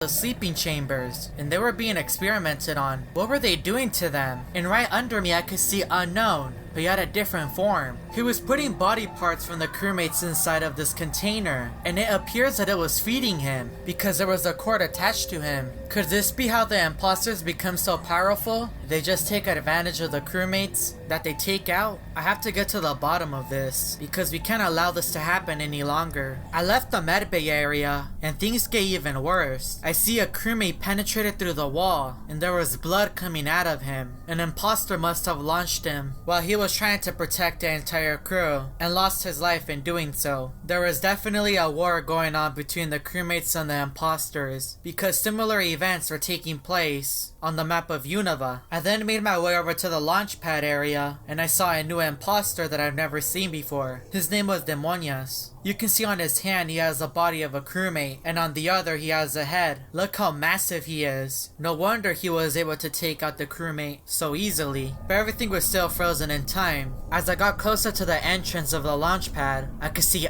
those sleeping chambers, and they were being experimented on. What were they doing to them? And right under me I could see Unknown, but he had a different form. He was putting body parts from the crewmates inside of this container, and it appears that it was feeding him because there was a cord attached to him. Could this be how the imposters become so powerful? They just take advantage of the crewmates that they take out? I have to get to the bottom of this because we can't allow this to happen any longer. I left the medbay area and things get even worse. I see a crewmate penetrated through the wall and there was blood coming out of him. An imposter must have launched him while he was trying to protect the entire crew and lost his life in doing so. There was definitely a war going on between the crewmates and the imposters because similar events were taking place on the map of Unova. I then made my way over to the launch pad area and I saw a new imposter that I've never seen before. His name was Demonias. You can see on his hand he has the body of a crewmate and on the other he has a head. Look how massive he is. No wonder he was able to take out the crewmate so easily. But everything was still frozen in time. As I got closer to the entrance of the launch pad, I could see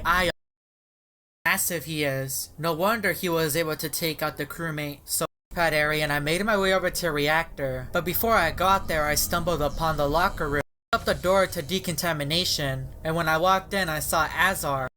massive he is. No wonder he was able to take out the crewmate so pad area, and I made my way over to reactor. But before I got there, I stumbled upon the locker room. I opened up the door to decontamination, and when I walked in, I saw Azar.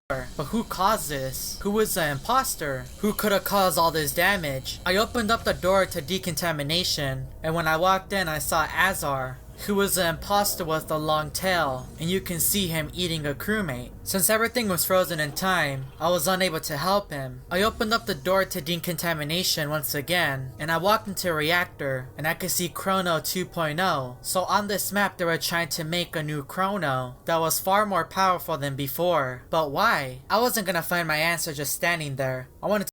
But who caused this? Who was the imposter? Who could have caused all this damage? I opened up the door to decontamination, and when I walked in, I saw Azar, who was the imposter with the long tail, and you can see him eating a crewmate. Since everything was frozen in time, I was unable to help him. I opened up the door to decontamination once again, and I walked into a reactor, and I could see Chrono 2.0. So on this map they were trying to make a new Chrono that was far more powerful than before. But why? I wasn't gonna find my answer just standing there. I wanted to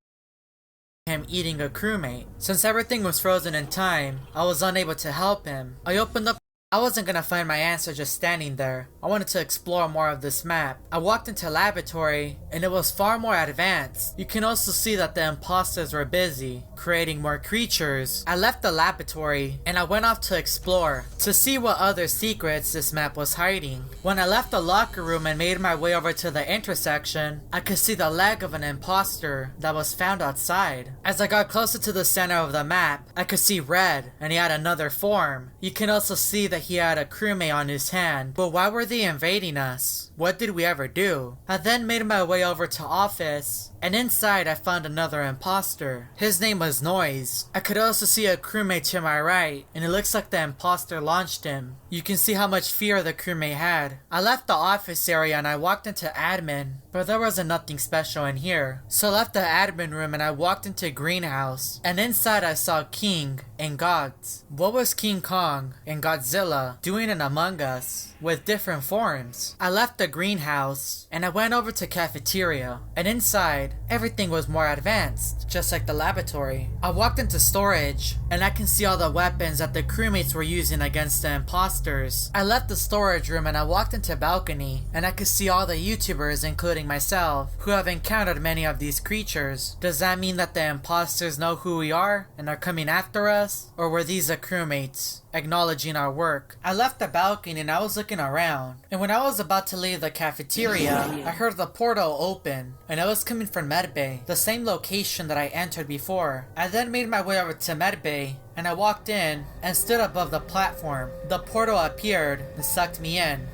him eating a crewmate. Since everything was frozen in time, I was unable to help him. I wasn't gonna find my answer just standing there. I wanted to explore more of this map. I walked into a laboratory and it was far more advanced. You can also see that the imposters were busy creating more creatures. I left the laboratory and I went off to explore to see what other secrets this map was hiding. When I left the locker room and made my way over to the intersection, I could see the leg of an imposter that was found outside. As I got closer to the center of the map, I could see Red and he had another form. You can also see that he had a crewmate on his hand. But why were they invading us? What did we ever do? I then made my way over to office, and inside I found another imposter. His name was Noise. I could also see a crewmate to my right, and it looks like the imposter launched him. You can see how much fear the crewmate had. I left the office area and I walked into admin, but there wasn't nothing special in here. So I left the admin room and I walked into greenhouse, and inside I saw King and Gods. What was King Kong and Godzilla doing in Among Us with different forms? I left the greenhouse and I went over to cafeteria, and inside everything was more advanced, just like the laboratory. I walked into storage and I can see all the weapons that the crewmates were using against the imposters. I left the storage room and I walked into balcony and I could see all the YouTubers, including myself, who have encountered many of these creatures. Does that mean that the imposters know who we are and are coming after us? Or were these the crewmates acknowledging our work? I left the balcony and I was looking around, and when I was about to leave the cafeteria, I heard the portal open and it was coming from medbay, the same location that I entered before. I then made my way over to medbay and I walked in and stood above the platform. The portal appeared and sucked me in.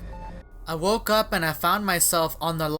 I woke up and I found myself on the